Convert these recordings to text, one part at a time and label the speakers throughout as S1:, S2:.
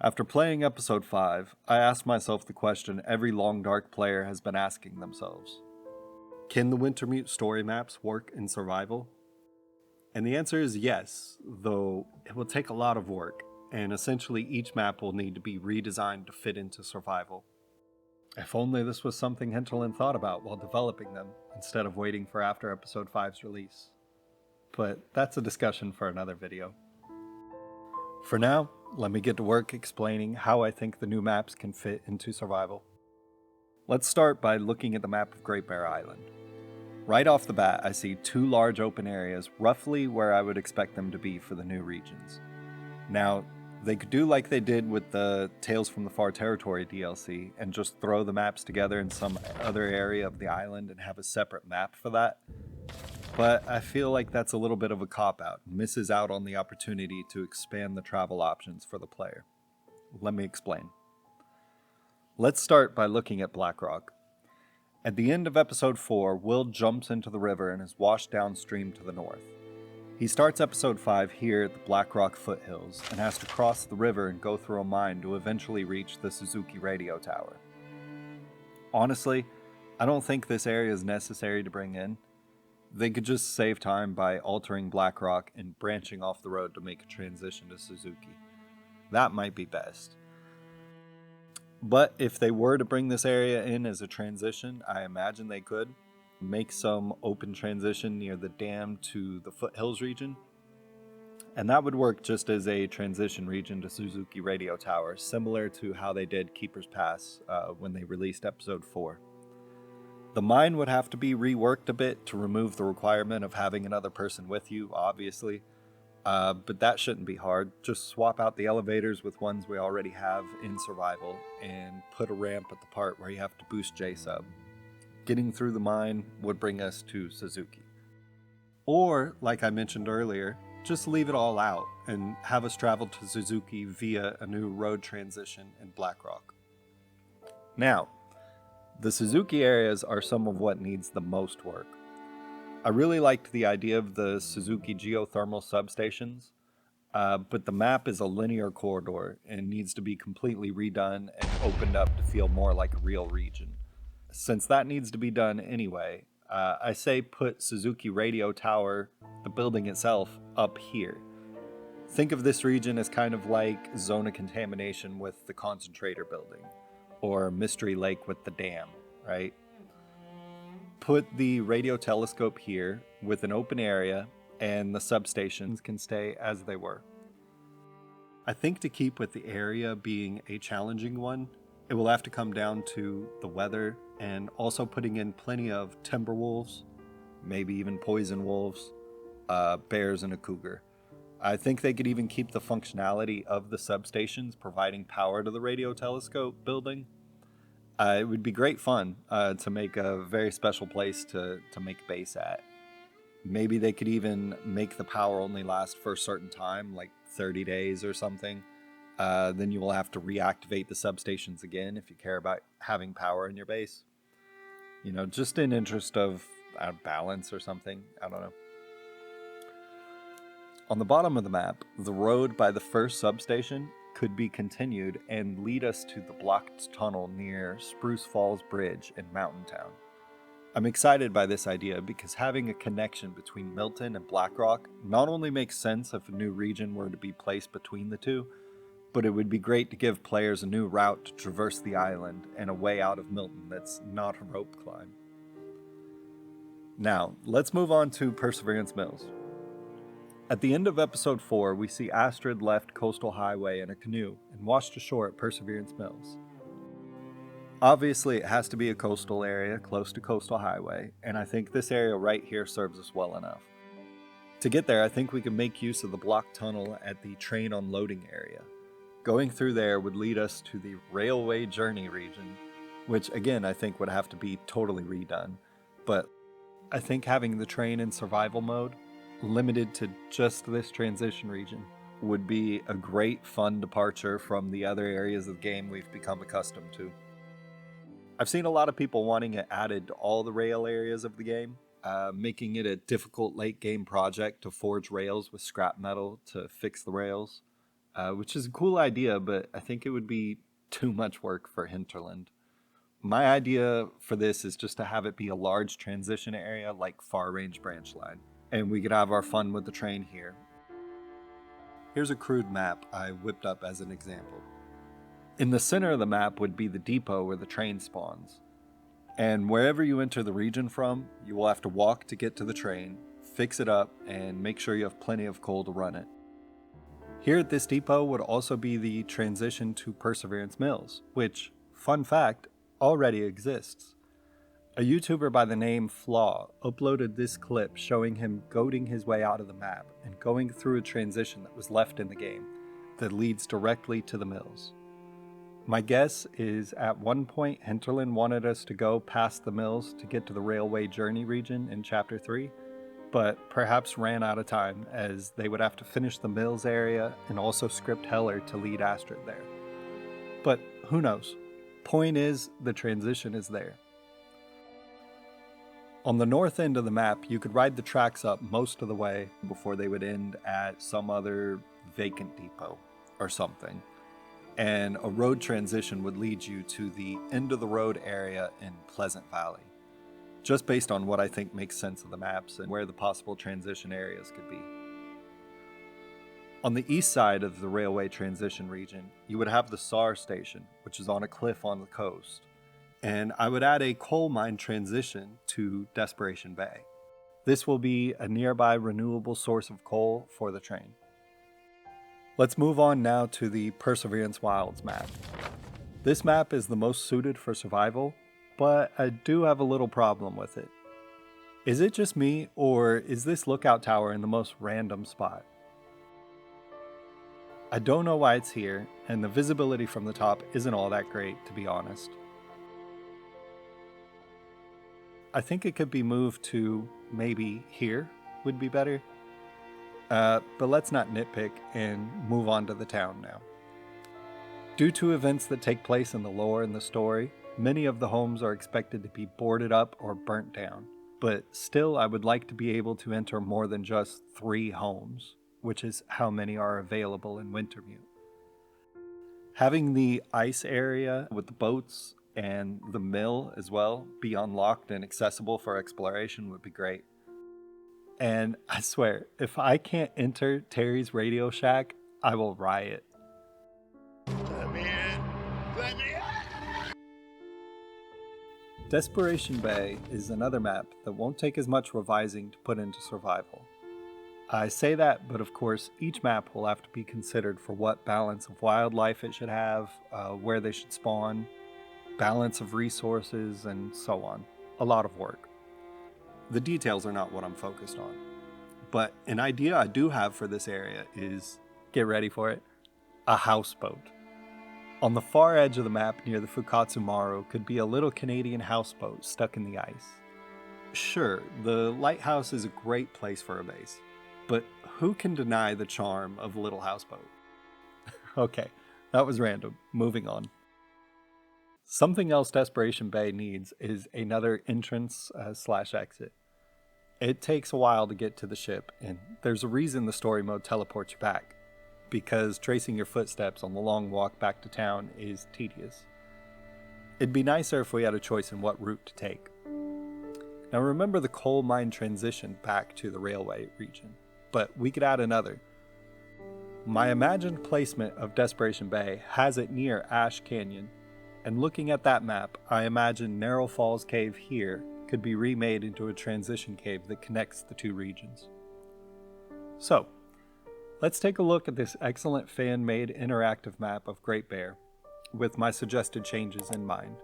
S1: After playing episode 5, I asked myself the question every Long Dark player has been asking themselves. Can the Wintermute story maps work in survival? And the answer is yes, though it will take a lot of work, and essentially each map will need to be redesigned to fit into survival. If only this was something Hinterland thought about while developing them, instead of waiting for after episode 5's release. But that's a discussion for another video. For now, let me get to work explaining how I think the new maps can fit into survival. Let's start by looking at the map of Great Bear Island. Right off the bat, I see 2 large open areas roughly where I would expect them to be for the new regions. Now, they could do like they did with the Tales from the Far Territory DLC and just throw the maps together in some other area of the island and have a separate map for that. But I feel like that's a little bit of a cop-out, misses out on the opportunity to expand the travel options for the player. Let me explain. Let's start by looking at Blackrock. At the end of episode 4, Will jumps into the river and is washed downstream to the north. He starts episode 5 here at the Blackrock foothills and has to cross the river and go through a mine to eventually reach the Suzuki radio tower. Honestly, I don't think this area is necessary to bring in. They could just save time by altering Blackrock and branching off the road to make a transition to Suzuki. That might be best. But if they were to bring this area in as a transition, I imagine they could make some open transition near the dam to the foothills region. And that would work just as a transition region to Suzuki Radio Tower, similar to how they did Keeper's Pass when they released episode 4. The mine would have to be reworked a bit to remove the requirement of having another person with you, obviously. But that shouldn't be hard. Just swap out the elevators with ones we already have in survival and put a ramp at the part where you have to boost J-sub. Getting through the mine would bring us to Suzuki. Or, like I mentioned earlier, just leave it all out and have us travel to Suzuki via a new road transition in Blackrock. Now, the Suzuki areas are some of what needs the most work. I really liked the idea of the Suzuki geothermal substations, but the map is a linear corridor and needs to be completely redone and opened up to feel more like a real region. Since that needs to be done anyway, I say put Suzuki Radio Tower, the building itself, up here. Think of this region as kind of like Zone of Contamination with the concentrator building, or Mystery Lake with the dam, right? Put the radio telescope here with an open area, and the substations can stay as they were. I think to keep with the area being a challenging one, it will have to come down to the weather and also putting in plenty of timber wolves, maybe even poison wolves, bears, and a cougar. I think they could even keep the functionality of the substations providing power to the radio telescope building. It would be great fun to make a very special place to make base at. Maybe they could even make the power only last for a certain time, like 30 days or something. Then you will have to reactivate the substations again if you care about having power in your base. You know, just in interest of balance or something. I don't know. On the bottom of the map, the road by the first substation could be continued and lead us to the blocked tunnel near Spruce Falls Bridge in Mountain Town. I'm excited by this idea because having a connection between Milton and Blackrock not only makes sense if a new region were to be placed between the two, but it would be great to give players a new route to traverse the island and a way out of Milton that's not a rope climb. Now, let's move on to Perseverance Mills. At the end of episode 4, we see Astrid left Coastal Highway in a canoe and washed ashore at Perseverance Mills. Obviously, it has to be a coastal area close to Coastal Highway, and I think this area right here serves us well enough. To get there, I think we can make use of the blocked tunnel at the train unloading area. Going through there would lead us to the Railway Journey region, which again I think would have to be totally redone, but I think having the train in survival mode, limited to just this transition region, would be a great fun departure from the other areas of the game we've become accustomed to. I've seen a lot of people wanting it added to all the rail areas of the game, making it a difficult late game project to forge rails with scrap metal to fix the rails. which is a cool idea, but I think it would be too much work for Hinterland. My idea for this is just to have it be a large transition area like Far Range Branch Line, and we could have our fun with the train here. Here's a crude map I whipped up as an example. In the center of the map would be the depot where the train spawns. And wherever you enter the region from, you will have to walk to get to the train, fix it up, and make sure you have plenty of coal to run it. Here at this depot would also be the transition to Perseverance Mills, which, fun fact, already exists. A YouTuber by the name Flaw uploaded this clip showing him goating his way out of the map and going through a transition that was left in the game that leads directly to the mills. My guess is at one point Hinterland wanted us to go past the mills to get to the railway journey region in Chapter 3, but perhaps ran out of time as they would have to finish the mills area and also script Heller to lead Astrid there. But who knows? Point is, the transition is there. On the north end of the map, you could ride the tracks up most of the way before they would end at some other vacant depot or something. And a road transition would lead you to the end of the road area in Pleasant Valley, just based on what I think makes sense of the maps and where the possible transition areas could be. On the east side of the railway transition region, you would have the SAR station, which is on a cliff on the coast. And I would add a coal mine transition to Desperation Bay. This will be a nearby renewable source of coal for the train. Let's move on now to the Perseverance Wilds map. This map is the most suited for survival, but I do have a little problem with it. Is it just me, or is this lookout tower in the most random spot? I don't know why it's here, and the visibility from the top isn't all that great, to be honest. I think it could be moved to maybe here would be better. But let's not nitpick and move on to the town now. Due to events that take place in the lore and the story, many of the homes are expected to be boarded up or burnt down. But still, I would like to be able to enter more than just 3 homes, which is how many are available in Wintermute. Having the ice area with the boats and the mill as well be unlocked and accessible for exploration would be great. And I swear, if I can't enter Terry's Radio Shack, I will riot.
S2: Let me in! Let me in!
S1: Desperation Bay is another map that won't take as much revising to put into survival. I say that, but of course, each map will have to be considered for what balance of wildlife it should have, where they should spawn, balance of resources, and so on. A lot of work. The details are not what I'm focused on. But an idea I do have for this area is, get ready for it, a houseboat. On the far edge of the map near the Fukatsu Maru could be a little Canadian houseboat stuck in the ice. Sure, the lighthouse is a great place for a base, but who can deny the charm of a little houseboat? Okay, that was random. Moving on. Something else Desperation Bay needs is another entrance / exit. It takes a while to get to the ship, and there's a reason the story mode teleports you back, because tracing your footsteps on the long walk back to town is tedious. It'd be nicer if we had a choice in what route to take. Now remember the coal mine transition back to the railway region, but we could add another. My imagined placement of Desperation Bay has it near Ash Canyon, and looking at that map, I imagine Narrow Falls Cave here could be remade into a transition cave that connects the 2 regions. So, let's take a look at this excellent fan-made interactive map of Great Bear, with my suggested changes in mind.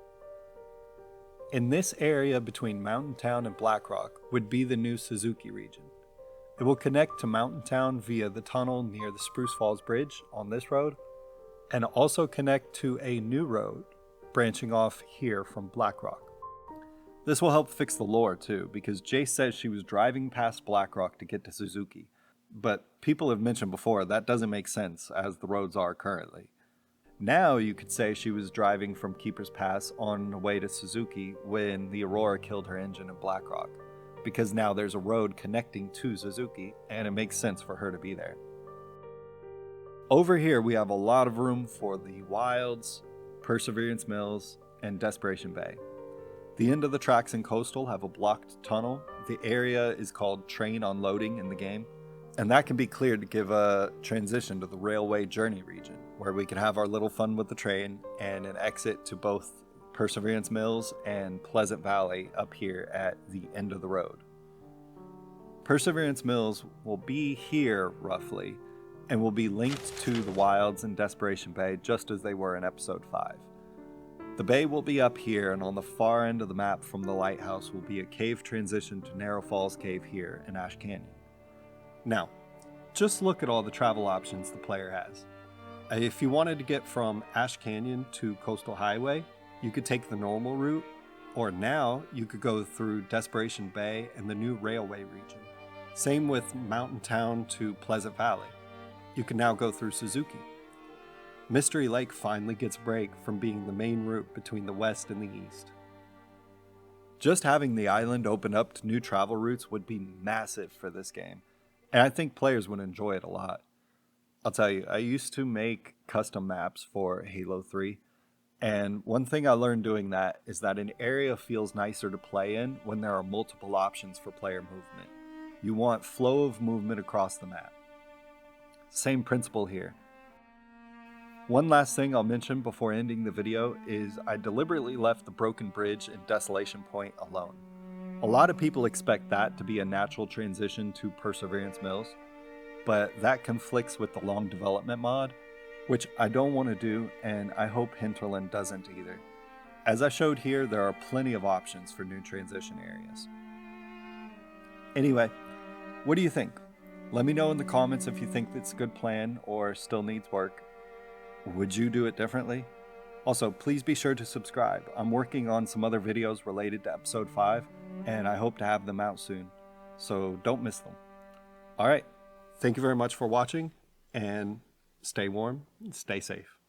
S1: In this area between Mountain Town and Blackrock would be the new Suzuki region. It will connect to Mountain Town via the tunnel near the Spruce Falls Bridge on this road, and also connect to a new road branching off here from Blackrock. This will help fix the lore too, because Jace says she was driving past Blackrock to get to Suzuki, but people have mentioned before that doesn't make sense as the roads are currently. Now you could say she was driving from Keeper's Pass on the way to Suzuki when the Aurora killed her engine in Blackrock, because now there's a road connecting to Suzuki and it makes sense for her to be there. Over here, we have a lot of room for the Wilds, Perseverance Mills, and Desperation Bay. The end of the tracks in Coastal have a blocked tunnel. The area is called Train Unloading in the game, and that can be cleared to give a transition to the Railway Journey region, where we can have our little fun with the train and an exit to both Perseverance Mills and Pleasant Valley up here at the end of the road. Perseverance Mills will be here, roughly, and will be linked to the Wilds and Desperation Bay just as they were in Episode 5. The bay will be up here, and on the far end of the map from the lighthouse will be a cave transition to Narrow Falls Cave here in Ash Canyon. Now, just look at all the travel options the player has. If you wanted to get from Ash Canyon to Coastal Highway, you could take the normal route, or now you could go through Desperation Bay and the new railway region. Same with Mountain Town to Pleasant Valley. You can now go through Suzuki. Mystery Lake finally gets a break from being the main route between the west and the east. Just having the island open up to new travel routes would be massive for this game, and I think players would enjoy it a lot. I'll tell you, I used to make custom maps for Halo 3, and one thing I learned doing that is that an area feels nicer to play in when there are multiple options for player movement. You want flow of movement across the map. Same principle here. One last thing I'll mention before ending the video is I deliberately left the Broken Bridge and Desolation Point alone. A lot of people expect that to be a natural transition to Perseverance Mills, but that conflicts with the long development mod, which I don't want to do, and I hope Hinterland doesn't either. As I showed here, there are plenty of options for new transition areas. Anyway, what do you think? Let me know in the comments if you think it's a good plan or still needs work. Would you do it differently? Also, please be sure to subscribe. I'm working on some other videos related to Episode 5, and I hope to have them out soon, so don't miss them. Alright, thank you very much for watching, and stay warm, stay safe.